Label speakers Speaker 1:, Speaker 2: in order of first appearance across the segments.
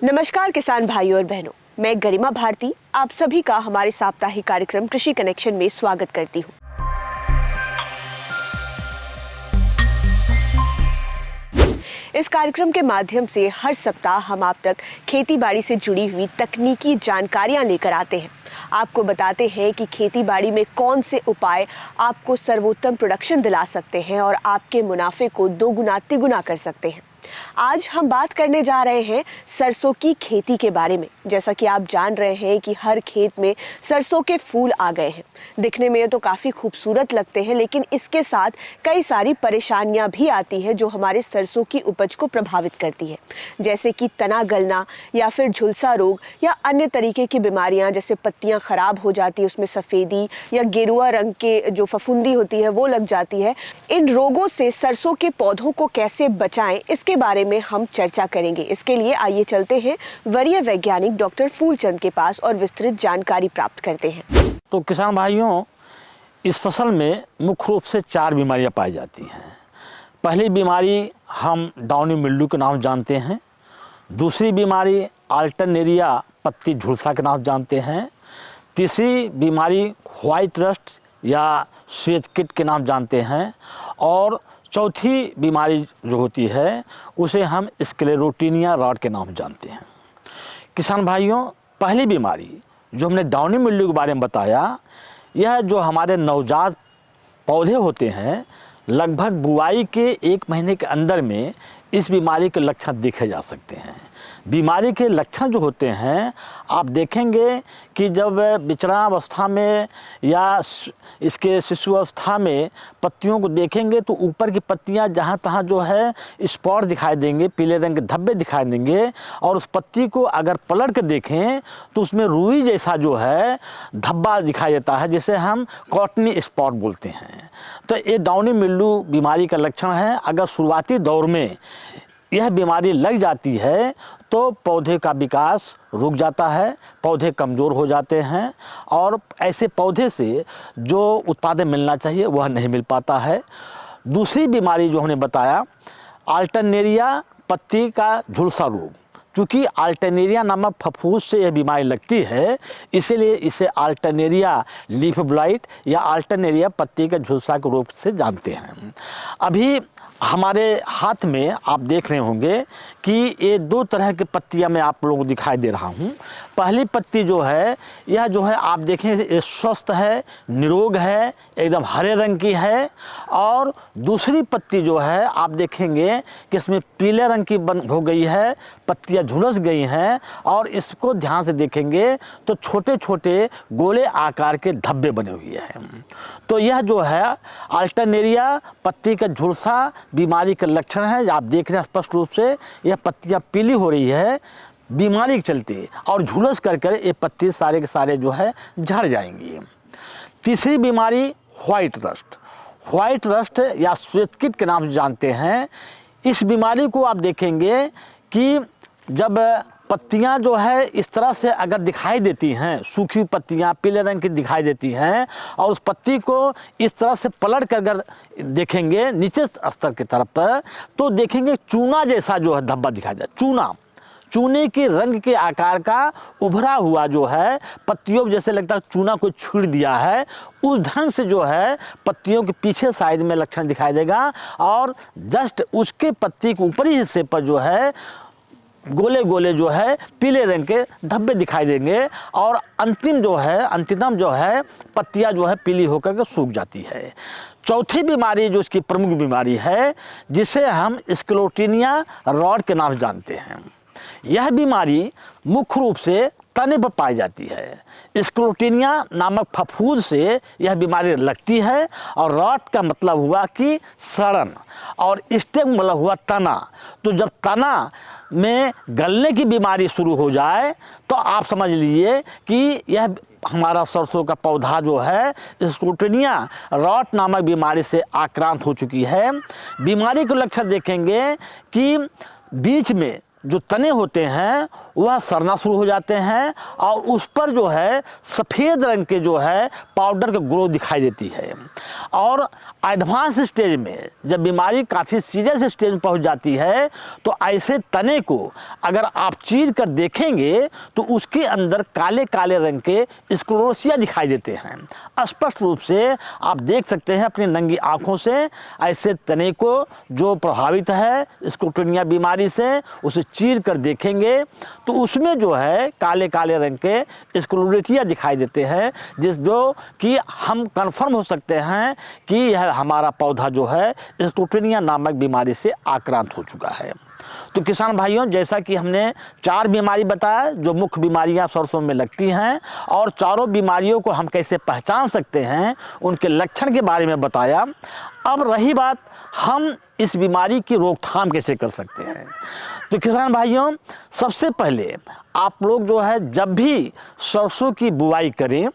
Speaker 1: नमस्कार किसान भाइयों और बहनों, मैं गरिमा भारती आप सभी का हमारे साप्ताहिक कार्यक्रम कृषि कनेक्शन में स्वागत करती हूँ। इस कार्यक्रम के माध्यम से हर सप्ताह हम आप तक खेती बाड़ी से जुड़ी हुई तकनीकी जानकारियां लेकर आते हैं। आपको बताते हैं कि खेती बाड़ी में कौन से उपाय आपको सर्वोत्तम प्रोडक्शन दिला सकते हैं और आपके मुनाफे को दोगुना तिगुना कर सकते हैं। आज हम बात करने जा रहे हैं सरसों की खेती के बारे में। जैसा कि आप जान रहे हैं कि हर खेत में सरसों के फूल आ गए हैं। दिखने में तो काफ़ी खूबसूरत लगते हैं, लेकिन इसके साथ कई सारी परेशानियां भी आती है जो हमारे सरसों की उपज को प्रभावित करती है, जैसे कि तना गलना या फिर झुलसा रोग या अन्य तरीके की बीमारियां, जैसे पत्तियां खराब हो जाती है, उसमें सफ़ेदी या गेरुआ रंग के जो फफूंदी होती है वो लग जाती है। इन रोगों से सरसों के पौधों को कैसे बचाएं, इसके बारे में हम चर्चा करेंगे। इसके लिए आइए चलते हैं वरीय वैज्ञानिक डॉक्टर फूलचंद के पास और विस्तृत जानकारी प्राप्त करते हैं।
Speaker 2: तो किसान भाइयों, इस फसल में मुख्य रूप से 4 बीमारियां पाई जाती हैं। पहली बीमारी हम डाउनी मिल्ड्यू के नाम जानते हैं। दूसरी बीमारी अल्टरनेरिया पत्ती झुलसा के नाम जानते हैं। तीसरी बीमारी व्हाइट रस्ट या श्वेत कीट के नाम जानते हैं। और चौथी बीमारी जो होती है उसे हम स्क्लेरोटिनिया रॉड के नाम जानते हैं। किसान भाइयों, पहली बीमारी जो हमने डाउनी मिल्ड्यू के बारे में बताया, यह जो हमारे नवजात पौधे होते हैं, लगभग बुआई के 1 महीने के अंदर में इस बीमारी के लक्षण देखे जा सकते हैं। बीमारी के लक्षण जो होते हैं, आप देखेंगे कि जब बिचरावस्था में या इसके शिशु अवस्था में पत्तियों को देखेंगे तो ऊपर की पत्तियां जहां तहां जो है स्पॉट दिखाई देंगे, पीले रंग के धब्बे दिखाई देंगे। और उस पत्ती को अगर पलट कर देखें तो उसमें रुई जैसा जो है धब्बा दिखाई देता है, जिसे हम कॉटनी स्पॉट बोलते हैं। तो ये डाउनी मिल्ड्यू बीमारी का लक्षण है। अगर शुरुआती दौर में यह बीमारी लग जाती है तो पौधे का विकास रुक जाता है, पौधे कमज़ोर हो जाते हैं और ऐसे पौधे से जो उत्पादन मिलना चाहिए वह नहीं मिल पाता है। दूसरी बीमारी जो हमने बताया, अल्टरनेरिया पत्ती का झुलसा रोग। चूँकि अल्टरनेरिया नामक फफूंद से यह बीमारी लगती है, इसीलिए इसे अल्टरनेरिया लीफ ब्लाइट या अल्टरनेरिया पत्ती के झुलसा के रूप से जानते हैं। अभी हमारे हाथ में आप देख रहे होंगे कि ये 2 तरह की पत्तियां मैं आप लोगों को दिखाई दे रहा हूं। पहली पत्ती जो है, यह जो है आप देखें ये स्वस्थ है, निरोग है, एकदम हरे रंग की है। और दूसरी पत्ती जो है आप देखेंगे कि इसमें पीले रंग की हो गई है, पत्तियां झुलस गई हैं। और इसको ध्यान से देखेंगे तो छोटे छोटे गोले आकार के धब्बे बने हुए हैं। तो यह जो है अल्टरनेरिया पत्ती का झुलसा बीमारी का लक्षण है। आप देख रहे हैं स्पष्ट रूप से यह पत्तियां पीली हो रही है बीमारी के चलते, और झुलस कर ये पत्ती सारे के सारे जो है झड़ जाएंगी। तीसरी बीमारी व्हाइट रस्ट या श्वेत कीट के नाम से जानते हैं। इस बीमारी को आप देखेंगे कि जब पत्तियां जो है इस तरह से अगर दिखाई देती हैं, सूखी पत्तियां पीले रंग की दिखाई देती हैं, और उस पत्ती को इस तरह से पलट कर अगर देखेंगे नीचे स्तर की तरफ पर, तो देखेंगे चूना जैसा जो है धब्बा दिखाई देता। चूने के रंग के आकार का उभरा हुआ जो है पत्तियों जैसे लगता है चूना को छीड़ दिया है, उस ढंग से जो है पत्तियों के पीछे साइड में लक्षण दिखाई देगा। और जस्ट उसके पत्ती के ऊपरी हिस्से पर जो है गोले गोले जो है पीले रंग के धब्बे दिखाई देंगे। और अंतिम जो है पत्तियां जो है पीली होकर के सूख जाती है। चौथी बीमारी जो इसकी प्रमुख बीमारी है, जिसे हम स्क्लेरोटिनिया रॉड के नाम जानते हैं। यह बीमारी मुख्य रूप से तने पर पाई जाती है। स्क्लेरोटिनिया नामक फफूंद से यह बीमारी लगती है। और रॉट का मतलब हुआ कि सड़न, और स्टेम मतलब हुआ तना। तो जब तना में गलने की बीमारी शुरू हो जाए तो आप समझ लीजिए कि यह हमारा सरसों का पौधा जो है स्क्लेरोटिनिया रॉट नामक बीमारी से आक्रांत हो चुकी है। बीमारी के लक्षण देखेंगे कि बीच में जो तने होते हैं वह सड़ना शुरू हो जाते हैं और उस पर जो है सफ़ेद रंग के जो है पाउडर का ग्रो दिखाई देती है। और एडवांस स्टेज में जब बीमारी काफ़ी सीरियस स्टेज में पहुंच जाती है तो ऐसे तने को अगर आप चीर कर देखेंगे तो उसके अंदर काले काले रंग के स्क्लेरोसिया दिखाई देते हैं। स्पष्ट रूप से आप देख सकते हैं अपनी नंगी आँखों से ऐसे तने को जो प्रभावित है स्क्लेरोटिनिया बीमारी से, उसे चीर कर देखेंगे तो उसमें जो है काले काले रंग के स्क्लेरोटिया दिखाई देते हैं, जो कि हम कन्फर्म हो सकते हैं कि यह हमारा पौधा जो है स्क्लेरोटिनिया नामक बीमारी से आक्रांत हो चुका है। तो किसान भाइयों, जैसा कि हमने 4 बीमारी बताया जो मुख्य बीमारियां सरसों में लगती हैं और चारों बीमारियों को हम कैसे पहचान सकते हैं, उनके लक्षण के बारे में बताया। अब रही बात हम इस बीमारी की रोकथाम कैसे कर सकते हैं। तो किसान भाइयों, सबसे पहले आप लोग जो है जब भी सरसों की बुआई करें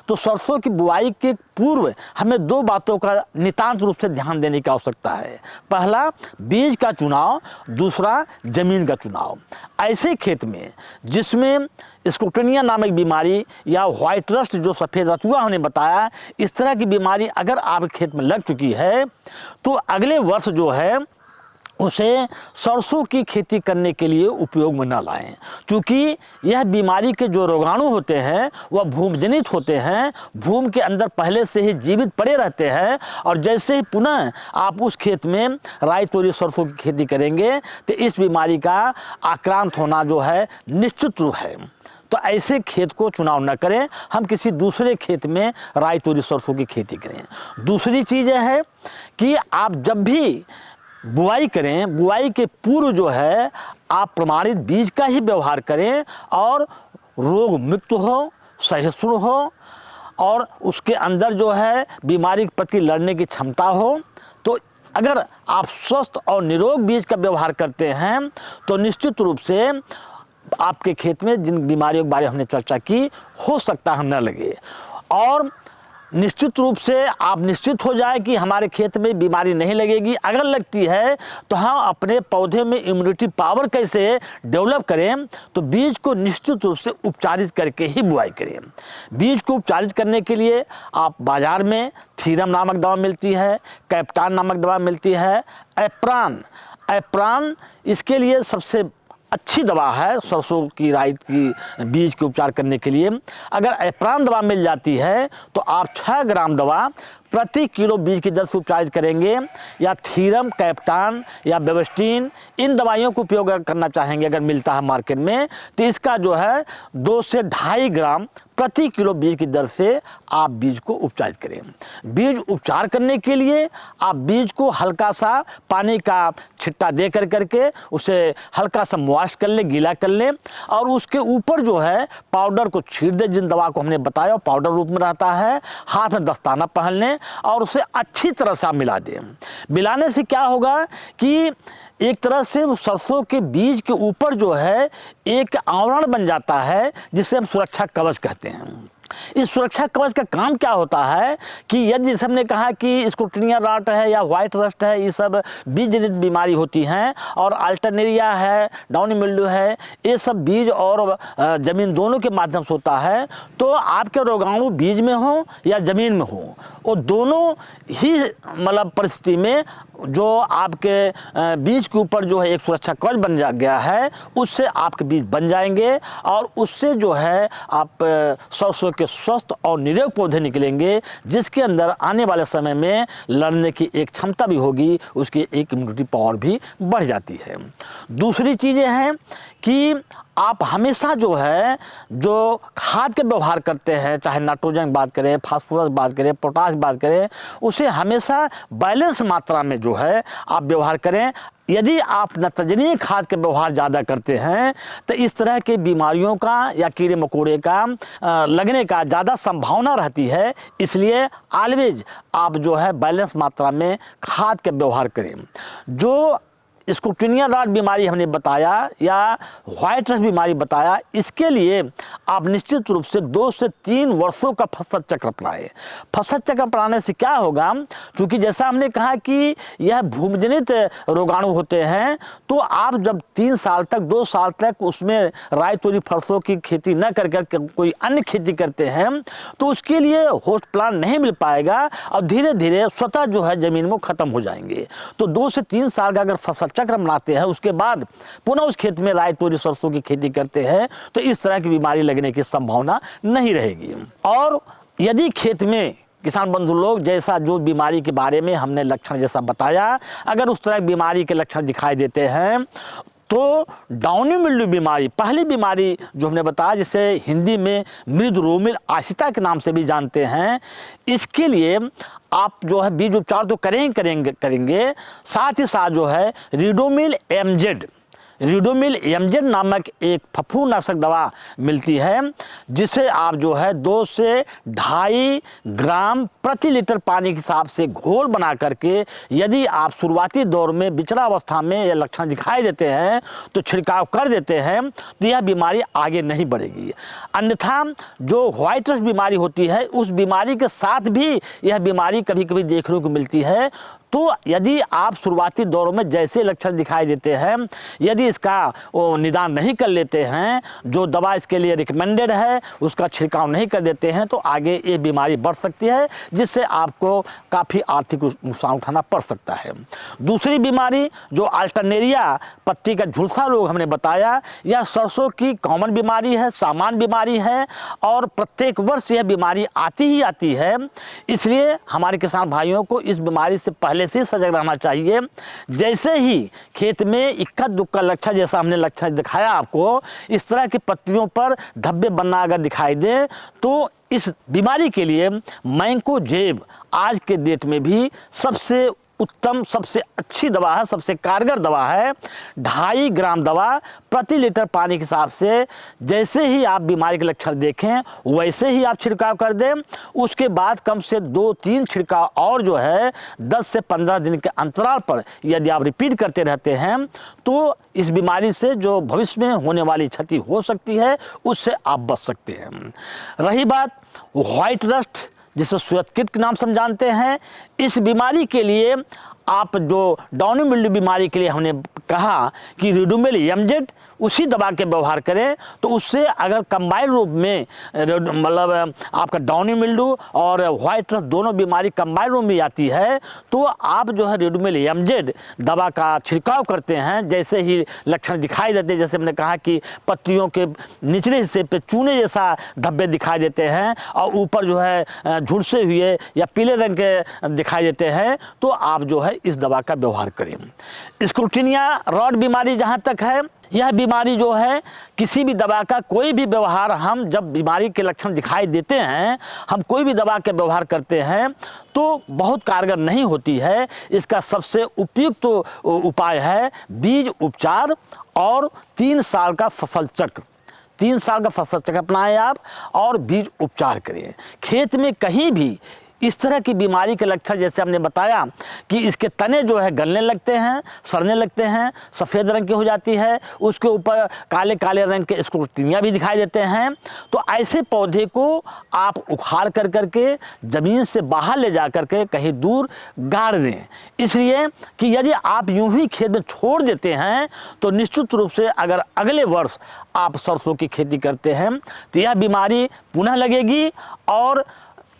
Speaker 2: तो सरसों की बुआई के पूर्व हमें 2 बातों का नितांत रूप से ध्यान देने की आवश्यकता है। पहला बीज का चुनाव, दूसरा जमीन का चुनाव। ऐसे खेत में जिसमें स्क्लेरोटिनिया नामक बीमारी या व्हाइट रस्ट जो सफ़ेद रतुआ हमने बताया, इस तरह की बीमारी अगर आपके खेत में लग चुकी है तो अगले वर्ष जो है उसे सरसों की खेती करने के लिए उपयोग में न लाएं, क्योंकि यह बीमारी के जो रोगाणु होते हैं वह भूमजनित होते हैं, भूमि के अंदर पहले से ही जीवित पड़े रहते हैं और जैसे ही पुनः आप उस खेत में राई तोरी सरसों की खेती करेंगे तो इस बीमारी का आक्रांत होना जो है निश्चित रूप है। तो ऐसे खेत को चुनाव न करें, हम किसी दूसरे खेत में राई तोरी सरसों की खेती करें। दूसरी चीज़ यह है कि आप जब भी बुआई करें, बुआई के पूर्व जो है आप प्रमाणित बीज का ही व्यवहार करें और रोग मुक्त हो, सहिष्णु हो और उसके अंदर जो है बीमारी के प्रति लड़ने की क्षमता हो। तो अगर आप स्वस्थ और निरोग बीज का व्यवहार करते हैं तो निश्चित रूप से आपके खेत में जिन बीमारियों के बारे में हमने चर्चा की हो सकता है न लगे। और निश्चित रूप से आप निश्चित हो जाए कि हमारे खेत में बीमारी नहीं लगेगी। अगर लगती है तो हम अपने पौधे में इम्यूनिटी पावर कैसे डेवलप करें, तो बीज को निश्चित रूप से उपचारित करके ही बुआई करें। बीज को उपचारित करने के लिए आप बाज़ार में थीरम नामक दवा मिलती है, कैप्टान नामक दवा मिलती है, एप्रान इसके लिए सबसे अच्छी दवा है सरसों की राई की बीज के उपचार करने के लिए। अगर एप्रान दवा मिल जाती है तो आप 6 ग्राम दवा प्रति किलो बीज की दर से उपचारित करेंगे, या थीरम, कैप्टान या बेवस्टीन इन दवाइयों को उपयोग करना चाहेंगे अगर मिलता है मार्केट में, तो इसका जो है 2 से 2.5 ग्राम प्रति किलो बीज की दर से आप बीज को उपचारित करें। बीज उपचार करने के लिए आप बीज को हल्का सा पानी का छिट्टा दे करके उसे हल्का सा मॉइस्ट कर लें, गीला कर लें और उसके ऊपर जो है पाउडर को छीट दें। जिन दवा को हमने बताया पाउडर रूप में रहता है, हाथ में दस्ताना पहन लें और उसे अच्छी तरह से आप मिला दें। मिलाने से क्या होगा कि एक तरह से सरसों के बीज के ऊपर जो है एक आवरण बन जाता है जिसे हम सुरक्षा कवच कहते हैं। इस सुरक्षा कवच का काम क्या होता है कि यदि जैसे हमने कहा कि स्क्लेरोटिनिया रॉट है या व्हाइट रस्ट है, ये सब बीज जनित बीमारी होती हैं और अल्टरनेरिया है, डाउनी मिल्ड्यू है, ये सब बीज और ज़मीन दोनों के माध्यम से होता है। तो आपके रोगाणु बीज में हो या ज़मीन में हो, वो दोनों ही मतलब परिस्थिति में जो आपके बीज के ऊपर जो है एक सुरक्षा कवच बन गया है, उससे आपके बीज बन जाएंगे और उससे जो है आप सरसों के स्वस्थ और निरोग पौधे निकलेंगे, जिसके अंदर आने वाले समय में लड़ने की एक क्षमता भी होगी, उसकी एक इम्यूनिटी पावर भी बढ़ जाती है। दूसरी चीज़ें हैं कि आप हमेशा जो है जो खाद के व्यवहार करते हैं, चाहे नाइट्रोजन की बात करें, फास्फोरस बात करें, पोटास बात करें, उसे हमेशा बैलेंस मात्रा में जो है आप व्यवहार करें। यदि आप नत्रजनीय खाद के व्यवहार ज़्यादा करते हैं तो इस तरह के बीमारियों का या कीड़े मकोड़े का लगने का ज़्यादा संभावना रहती है। इसलिए ऑलवेज आप जो है बैलेंस मात्रा में खाद के व्यवहार करें। जो स्क्रूटिनिया रॉट बीमारी हमने बताया या व्हाइट रस्ट बीमारी बताया, इसके लिए आप निश्चित रूप से 2 से 3 वर्षों का फसल चक्र अपनाएं। फसल चक्र अपनाने से क्या होगा, क्योंकि जैसा हमने कहा कि यह भूमिजनित रोगाणु होते हैं, तो आप जब 3 साल तक 2 साल तक उसमें राई तोरी फसलों की खेती न कर कोई अन्य खेती करते हैं तो उसके लिए होस्ट प्लांट नहीं मिल पाएगा और धीरे धीरे स्वतः जो है जमीन में खत्म हो जाएंगे। तो 2 से 3 साल का अगर फसल चक्र बनाते हैं, उसके बाद पुनः उस खेत में राई तोरी सरसों की खेती करते हैं तो इस तरह की बीमारी लगने की संभावना नहीं रहेगी। और यदि खेत में किसान बंधु लोग जैसा जो बीमारी के बारे में हमने लक्षण जैसा बताया, अगर उस तरह बीमारी के लक्षण दिखाई देते हैं तो डाउनी मिल्ड्यू बीमारी, पहली बीमारी जो हमने बताया जिसे हिंदी में मृद रोमिल आशिता के नाम से भी जानते हैं, इसके लिए आप जो है बीज उपचार तो करेंगे, साथ ही साथ जो है रिडोमिल एमजेड नामक एक फफूंदनाशक दवा मिलती है, जिसे आप जो है 2 से 2.5 ग्राम प्रति लीटर पानी के हिसाब से घोल बना करके यदि आप शुरुआती दौर में बिचड़ा अवस्था में ये लक्षण दिखाई देते हैं तो छिड़काव कर देते हैं तो यह बीमारी आगे नहीं बढ़ेगी। अन्यथा जो व्हाइट रस्ट बीमारी होती है, उस बीमारी के साथ भी यह बीमारी कभी कभी देखने को मिलती है। तो यदि आप शुरुआती दौरों में जैसे लक्षण दिखाई देते हैं, यदि इसका निदान नहीं कर लेते हैं, जो दवा इसके लिए रिकमेंडेड है उसका छिड़काव नहीं कर देते हैं, तो आगे ये बीमारी बढ़ सकती है, जिससे आपको काफ़ी आर्थिक नुकसान उठाना पड़ सकता है। दूसरी बीमारी जो अल्टरनेरिया पत्ती का झुलसा रोग हमने बताया, यह सरसों की कॉमन बीमारी है, सामान्य बीमारी है और प्रत्येक वर्ष यह बीमारी आती ही आती है। इसलिए हमारे किसान भाइयों को इस बीमारी से पहले से सजग रहना चाहिए। जैसे ही खेत में इक्का दुक्का लक्षण जैसा हमने लक्षण दिखाया आपको, इस तरह की पत्तियों पर धब्बे बनना अगर दिखाई दे तो इस बीमारी के लिए मैंकोजेब आज के डेट में भी सबसे उत्तम, सबसे अच्छी दवा है, सबसे कारगर दवा है। 2.5 ग्राम दवा प्रति लीटर पानी के हिसाब से जैसे ही आप बीमारी के लक्षण देखें वैसे ही आप छिड़काव कर दें। उसके बाद कम से 2-3 छिड़काव और जो है 10 से 15 दिन के अंतराल पर यदि आप रिपीट करते रहते हैं तो इस बीमारी से जो भविष्य में होने वाली क्षति हो सकती है उससे आप बच सकते हैं। रही बात व्हाइट रस्ट जिसे श्वेत कीट के नाम से हम जानते हैं, इस बीमारी के लिए आप जो डाउनी मिल्ड्यू बीमारी के लिए हमने कहा कि रिडोमिल एमजेड उसी दवा के व्यवहार करें, तो उससे अगर कंबाइंड रूप में मतलब आपका डाउनी मिल्ड्यू और व्हाइट रस्ट दोनों बीमारी कंबाइंड रूप में आती है तो आप जो है रिडोमिल एमजेड दवा का छिड़काव करते हैं। जैसे ही लक्षण दिखाई देते हैं, जैसे हमने कहा कि पत्तियों के निचले हिस्से पे चूने जैसा धब्बे दिखाई देते हैं और ऊपर जो है झुलसे हुए या पीले रंग के दिखाई देते हैं, तो आप जो है इस दवा का व्यवहार करें। स्क्रूटिनिया रॉट बीमारी जहाँ तक है, यह बीमारी जो है किसी भी दवा का कोई भी व्यवहार, हम जब बीमारी के लक्षण दिखाई देते हैं हम कोई भी दवा के व्यवहार करते हैं तो बहुत कारगर नहीं होती है। इसका सबसे उपयुक्त उपाय है बीज उपचार और 3 साल का फसल चक्र। 3 साल का फसल चक्र अपनाएं आप और बीज उपचार करें। खेत में कहीं भी इस तरह की बीमारी के लक्षण जैसे हमने बताया कि इसके तने जो है गलने लगते हैं, सड़ने लगते हैं, सफ़ेद रंग की हो जाती है, उसके ऊपर काले काले रंग के स्क्रूटिनिया भी दिखाई देते हैं, तो ऐसे पौधे को आप उखाड़ करके ज़मीन से बाहर ले जा करके कहीं दूर गाड़ दें। इसलिए कि यदि आप यूं ही खेत में छोड़ देते हैं तो निश्चित रूप से अगर अगले वर्ष आप सरसों की खेती करते हैं तो यह बीमारी पुनः लगेगी और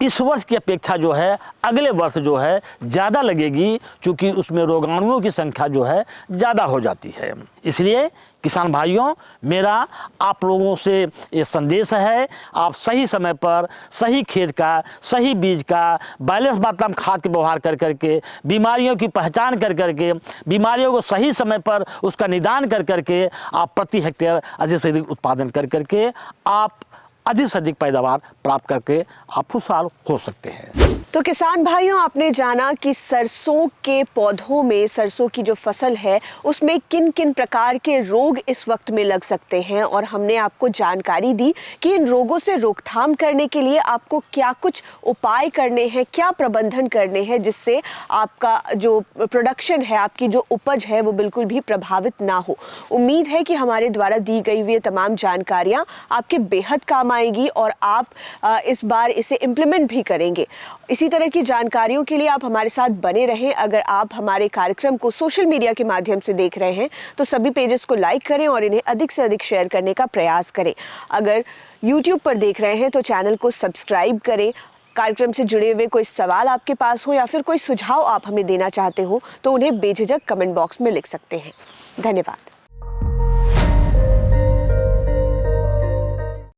Speaker 2: इस वर्ष की अपेक्षा जो है अगले वर्ष जो है ज़्यादा लगेगी, क्योंकि उसमें रोगाणुओं की संख्या जो है ज़्यादा हो जाती है। इसलिए किसान भाइयों, मेरा आप लोगों से ये संदेश है, आप सही समय पर सही खेत का, सही बीज का, बैलेंस मात्रा में खाद के व्यवहार करके, बीमारियों की पहचान करके, बीमारियों को सही समय पर उसका निदान करके आप प्रति हेक्टेयर अधिक से अधिक उत्पादन करके आप अधिक से अधिक पैदावार प्राप्त करके आप खुशहाल हो सकते हैं।
Speaker 1: तो किसान भाइयों, आपने जाना कि सरसों के पौधों में, सरसों की जो फसल है उसमें किन किन प्रकार के रोग इस वक्त में लग सकते हैं, और हमने आपको जानकारी दी कि इन रोगों से रोकथाम करने के लिए आपको क्या कुछ उपाय करने हैं, क्या प्रबंधन करने हैं, जिससे आपका जो प्रोडक्शन है, आपकी जो उपज है वो बिल्कुल भी प्रभावित ना हो। उम्मीद है कि हमारे द्वारा दी गई हुई तमाम जानकारियाँ आपके बेहद काम आएगी और आप इस बार इसे इम्प्लीमेंट भी करेंगे। इसी तरह की जानकारियों के लिए आप हमारे साथ बने रहें। अगर आप हमारे कार्यक्रम को सोशल मीडिया के माध्यम से देख रहे हैं तो सभी पेजेस को लाइक करें और इन्हें अधिक से अधिक शेयर करने का प्रयास करें। अगर YouTube पर देख रहे हैं तो चैनल को सब्सक्राइब करें। कार्यक्रम से जुड़े हुए कोई सवाल आपके पास हो या फिर कोई सुझाव आप हमें देना चाहते हो तो उन्हें बेझिझक कमेंट बॉक्स में लिख सकते हैं। धन्यवाद।